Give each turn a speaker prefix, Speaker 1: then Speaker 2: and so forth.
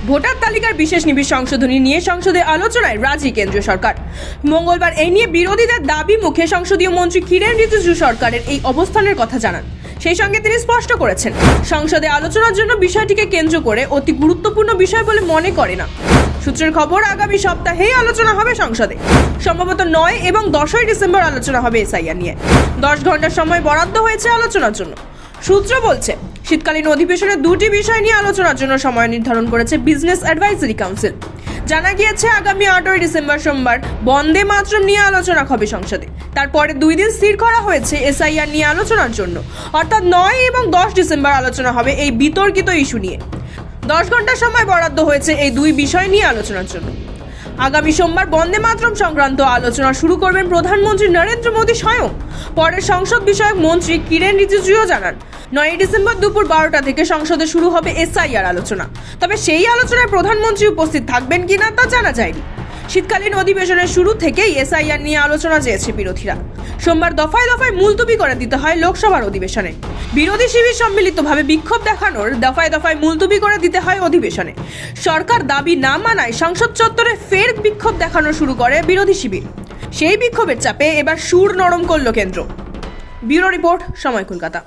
Speaker 1: Voter তালিকার বিশেষ নিবিড় সংশোধনী নিয়ে সংসদে আলোচনায় রাজি কেন্দ্রীয় সরকার। মঙ্গলবার এই নিয়ে বিরোধীদের দাবি মুখে সংসদীয় মন্ত্রী কিরেন রিজিজু সরকারের এই অবস্থানের কথা জানান। সেই সঙ্গে তিনি স্পষ্ট করেছেন, সংসদে আলোচনার জন্য বিষয়টিকে কেন্দ্র করে অতি গুরুত্বপূর্ণ বিষয় বলে মনে করে না। সূত্রের খবর, আগামী সপ্তাহেই আলোচনা হবে সংসদে। সম্ভবত 9 এবং 10ই ডিসেম্বর আলোচনা হবে এসআইআর নিয়ে। 10 ঘন্টার সময় বরাদ্দ হয়েছে আলোচনার জন্য। সূত্র বলছে, শীতকালীন অধিবেশনে দুটি বিষয় নিয়ে আলোচনার জন্য সময় নির্ধারণ করেছে বিজনেস অ্যাডভাইজারি কাউন্সিল। জানা গিয়েছে, আগামী 8ই ডিসেম্বর সোমবার বন্দে মাতরম নিয়ে আলোচনা হবে সংসদে। তারপরে 2 দিন স্থির করা হয়েছে এসআইআর নিয়ে আলোচনার জন্য। অর্থাৎ 9 এবং 10 ডিসেম্বর আলোচনা হবে এই বিতর্কিত ইস্যু নিয়ে। 10 ঘন্টার সময় বরাদ্দ হয়েছে এই দুই বিষয় নিয়ে আলোচনার জন্য। আগামী সোমবার বন্দে মাতরম সংক্রান্ত আলোচনা শুরু করবেন প্রধানমন্ত্রী নরেন্দ্র মোদী স্বয়ং। পরে সংসদ বিষয়ক মন্ত্রী কিরেন রিজিজুও জানান, 9 ডিসেম্বর দুপুর 12টা থেকে সংসদে শুরু হবে এসআইআর আলোচনা। তবে সেই আলোচনায় প্রধানমন্ত্রী উপস্থিত থাকবেন কিনা তা জানা যায়নি। শীতকালীন অধিবেশনের শুরু থেকেই এসআইআর নিয়ে আলোচনা চেয়েছে বিরোধীরা। সোমবার দফায় দফায় মুলতবি করে দিতে হয় লোকসভার অধিবেশনে। বিরোধী শিবির সম্মিলিতভাবে বিক্ষোভ দেখানোর দফায় দফায় মুলতবি করে দিতে হয় অধিবেশনে। সরকার দাবি না মানায় সংসদ চত্বরে ফের বিক্ষোভ দেখানো শুরু করে বিরোধী শিবির। সেই বিক্ষোভের চাপে এবার সুর নরম করল কেন্দ্র। ব্যুরো রিপোর্ট, সময় কলকাতা।